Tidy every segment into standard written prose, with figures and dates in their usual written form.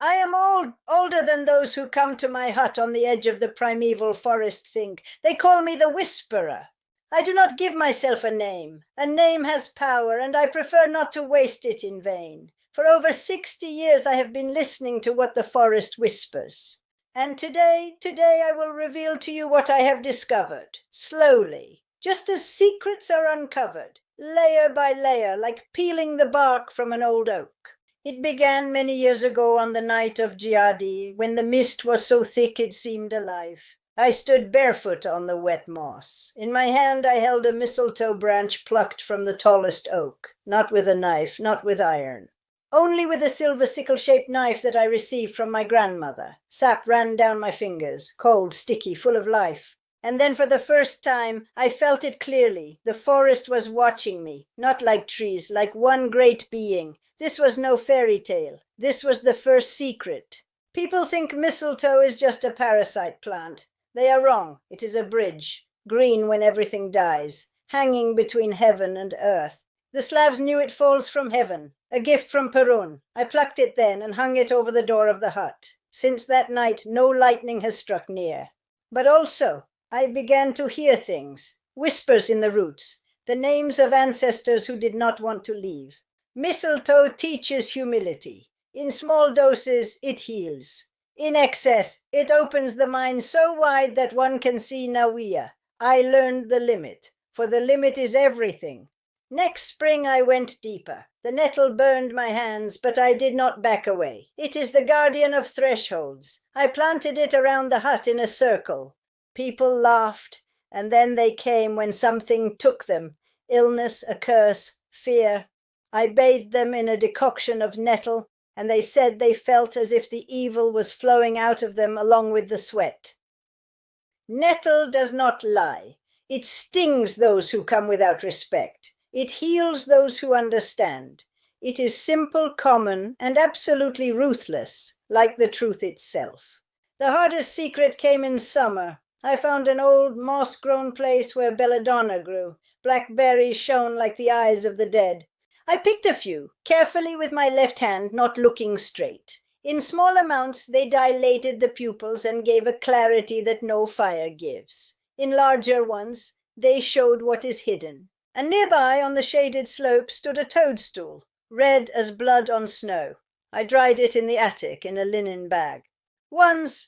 I am older than those who come to my hut on the edge of the primeval forest think. They call me the Whisperer. I do not give myself a name. A name has power, and I prefer not to waste it in vain. For over 60 years I have been listening to what the forest whispers. And today I will reveal to you what I have discovered, slowly, just as secrets are uncovered, layer by layer, like peeling the bark from an old oak. It began many years ago on the night of Dziady, when the mist was so thick it seemed alive. I stood barefoot on the wet moss. In my hand I held a mistletoe branch plucked from the tallest oak, not with a knife, not with iron. Only with a silver sickle-shaped knife that I received from my grandmother. Sap ran down my fingers, cold, sticky, full of life. And then for the first time I felt it clearly. The forest was watching me, not like trees, like one great being. This was no fairy tale. This was the first secret. People think mistletoe is just a parasite plant. They are wrong. It is a bridge, green when everything dies, hanging between heaven and earth. The Slavs knew it falls from heaven, a gift from Perun. I plucked it then and hung it over the door of the hut. Since that night no lightning has struck near. But also I began to hear things, whispers in the roots, the names of ancestors who did not want to leave. Mistletoe teaches humility. In small doses, it heals. In excess, it opens the mind so wide that one can see Nawiya. I learned the limit, for the limit is everything. Next spring I went deeper. The nettle burned my hands, but I did not back away. It is the guardian of thresholds. I planted it around the hut in a circle. People laughed, and then they came when something took them. Illness, a curse, fear. I bathed them in a decoction of nettle, and they said they felt as if the evil was flowing out of them along with the sweat. Nettle does not lie. It stings those who come without respect. It heals those who understand. It is simple, common, and absolutely ruthless, like the truth itself. The hardest secret came in summer. I found an old moss-grown place where belladonna grew. Black berries shone like the eyes of the dead. I picked a few, carefully with my left hand, not looking straight. In small amounts they dilated the pupils and gave a clarity that no fire gives. In larger ones they showed what is hidden. And nearby on the shaded slope stood a toadstool, red as blood on snow. I dried it in the attic in a linen bag.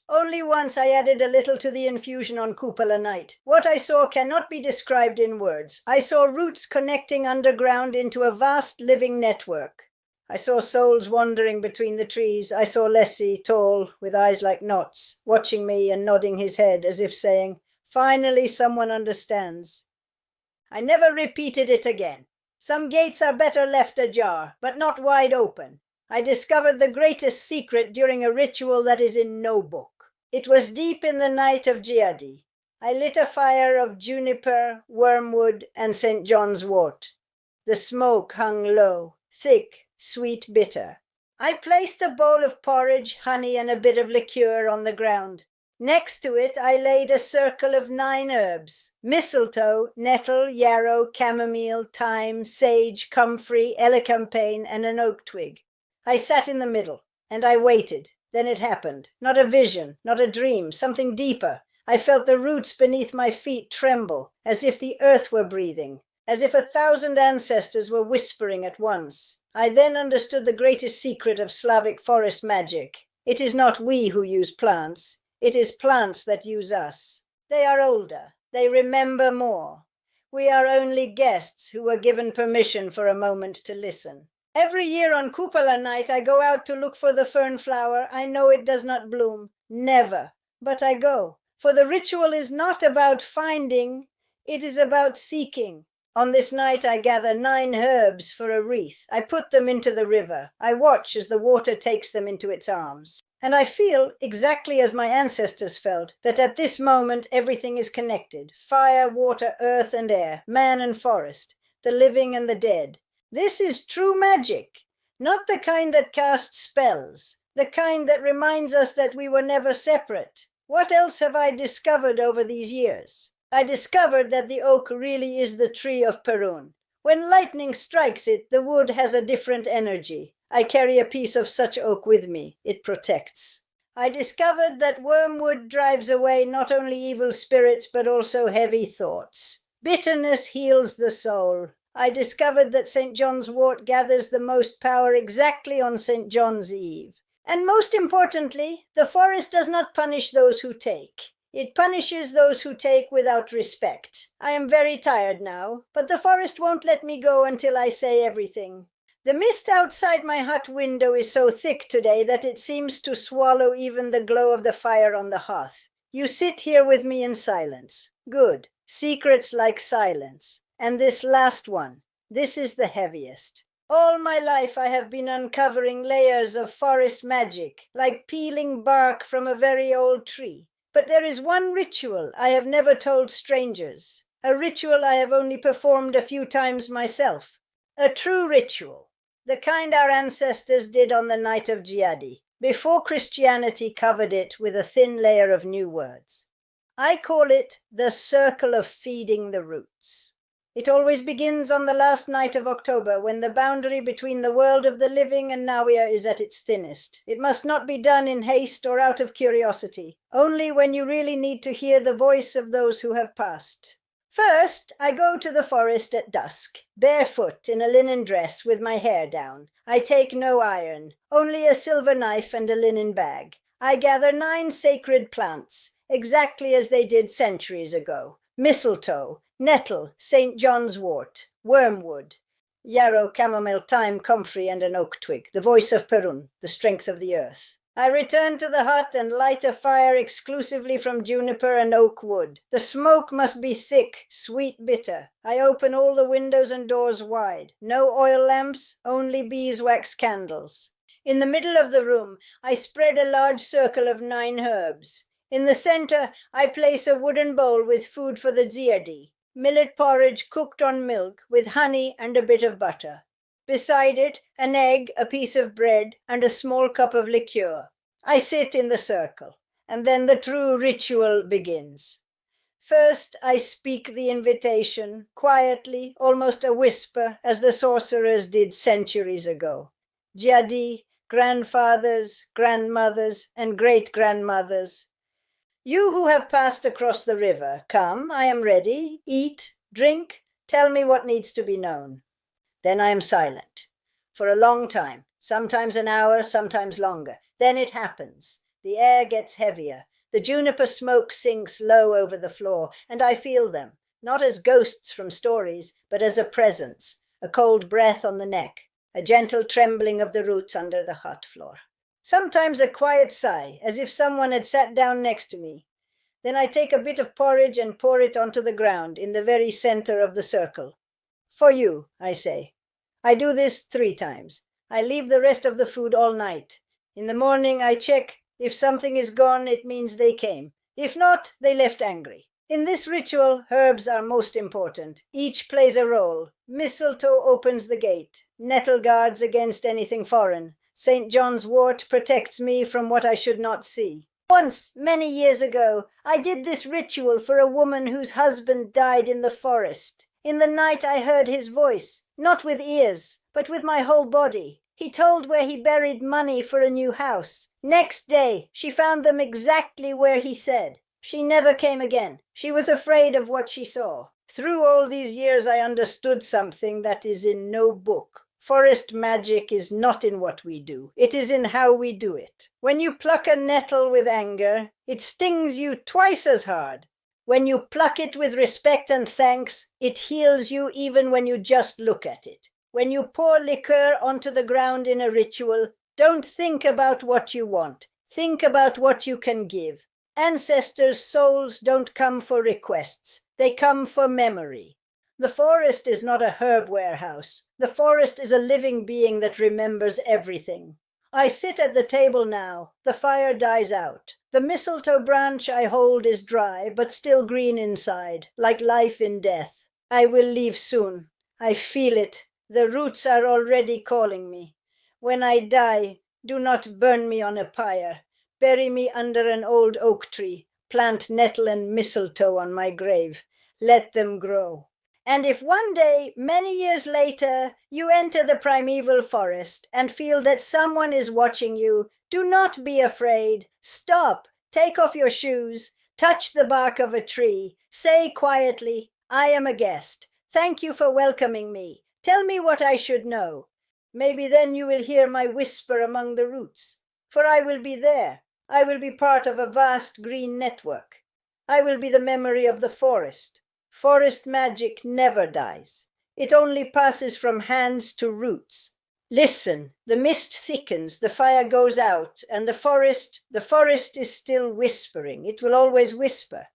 Only once I added a little to the infusion on Kupała night. What I saw cannot be described in words. I saw roots connecting underground into a vast living network. I saw souls wandering between the trees. I saw Lessie, tall, with eyes like knots, watching me and nodding his head as if saying, "Finally someone understands." I never repeated it again. Some gates are better left ajar, but not wide open. I discovered the greatest secret during a ritual that is in no book. It was deep in the night of Dziady. I lit a fire of juniper, wormwood, and St. John's wort. The smoke hung low, thick, sweet, bitter. I placed a bowl of porridge, honey, and a bit of liqueur on the ground. Next to it I laid a circle of 9 herbs: mistletoe, nettle, yarrow, chamomile, thyme, sage, comfrey, elecampane, and an oak twig. I sat in the middle, and I waited. Then it happened. Not a vision, not a dream, something deeper. I felt the roots beneath my feet tremble, as if the earth were breathing, as if 1,000 ancestors were whispering at once. I then understood the greatest secret of Slavic forest magic. It is not we who use plants. It is plants that use us. They are older. They remember more. We are only guests who were given permission for a moment to listen. Every year on Kupała night I go out to look for the fern flower. I know it does not bloom. Never. But I go. For the ritual is not about finding. It is about seeking. On this night I gather 9 herbs for a wreath. I put them into the river. I watch as the water takes them into its arms. And I feel, exactly as my ancestors felt, that at this moment everything is connected. Fire, water, earth and air, man and forest, the living and the dead. This is true magic, not the kind that casts spells, the kind that reminds us that we were never separate. What else have I discovered over these years? I discovered that the oak really is the tree of Perun. When lightning strikes it, the wood has a different energy. I carry a piece of such oak with me. It protects. I discovered that wormwood drives away not only evil spirits but also heavy thoughts. Bitterness heals the soul. I discovered that St. John's wort gathers the most power exactly on St. John's Eve. And most importantly, the forest does not punish those who take. It punishes those who take without respect. I am very tired now, but the forest won't let me go until I say everything. The mist outside my hut window is so thick today that it seems to swallow even the glow of the fire on the hearth. You sit here with me in silence. Good. Secrets like silence. And this last one, this is the heaviest. All my life I have been uncovering layers of forest magic, like peeling bark from a very old tree. But there is one ritual I have never told strangers, a ritual I have only performed a few times myself. A true ritual, the kind our ancestors did on the night of Dziady, before Christianity covered it with a thin layer of new words. I call it the circle of feeding the roots. It always begins on the last night of October, when the boundary between the world of the living and Nowhere is at its thinnest. It must not be done in haste or out of curiosity, only when you really need to hear the voice of those who have passed. First, I go to the forest at dusk, barefoot in a linen dress with my hair down. I take no iron, only a silver knife and a linen bag. I gather 9 sacred plants, exactly as they did centuries ago. Mistletoe, nettle, St. John's wort, wormwood, yarrow, chamomile, thyme, comfrey, and an oak twig, the voice of Perun, the strength of the earth. I return to the hut and light a fire exclusively from juniper and oak wood. The smoke must be thick, sweet, bitter. I open all the windows and doors wide. No oil lamps, only beeswax candles. In the middle of the room, I spread a large circle of 9 herbs. In the center, I place a wooden bowl with food for the Dziady, millet porridge cooked on milk with honey and a bit of butter. Beside it, an egg, a piece of bread, and a small cup of liqueur. I sit in the circle, and then the true ritual begins. First, I speak the invitation, quietly, almost a whisper, as the sorcerers did centuries ago. Dziady, grandfathers, grandmothers, and great-grandmothers. You who have passed across the river, come, I am ready. Eat, drink, tell me what needs to be known. Then I am silent. For a long time, sometimes an hour, sometimes longer. Then it happens. The air gets heavier. The juniper smoke sinks low over the floor, and I feel them, not as ghosts from stories, but as a presence, a cold breath on the neck, a gentle trembling of the roots under the hut floor. Sometimes a quiet sigh, as if someone had sat down next to me. Then I take a bit of porridge and pour it onto the ground in the very center of the circle. For you, I say. I do this 3 times. I leave the rest of the food all night. In the morning I check. If something is gone, it means they came. If not, they left angry. In this ritual, herbs are most important. Each plays a role. Mistletoe opens the gate. Nettle guards against anything foreign. St. John's wort protects me from what I should not see. Once, many years ago, I did this ritual for a woman whose husband died in the forest. In the night I heard his voice, not with ears, but with my whole body. He told where he buried money for a new house. Next day, she found them exactly where he said. She never came again. She was afraid of what she saw. Through all these years I understood something that is in no book. Forest magic is not in what we do. It is in how we do it. When you pluck a nettle with anger, it stings you twice as hard. When you pluck it with respect and thanks, it heals you even when you just look at it. When you pour liqueur onto the ground in a ritual, don't think about what you want. Think about what you can give. Ancestors' souls don't come for requests. They come for memory. The forest is not a herb warehouse. The forest is a living being that remembers everything. I sit at the table now. The fire dies out. The mistletoe branch I hold is dry, but still green inside, like life in death. I will leave soon. I feel it. The roots are already calling me. When I die, do not burn me on a pyre. Bury me under an old oak tree. Plant nettle and mistletoe on my grave. Let them grow. And if one day, many years later, you enter the primeval forest and feel that someone is watching you, do not be afraid. Stop, take off your shoes, touch the bark of a tree, say quietly, I am a guest. Thank you for welcoming me. Tell me what I should know. Maybe then you will hear my whisper among the roots, for I will be there. I will be part of a vast green network. I will be the memory of the forest. Forest magic never dies. It only passes from hands to roots. Listen, the mist thickens, the fire goes out, and the forest is still whispering. It will always whisper.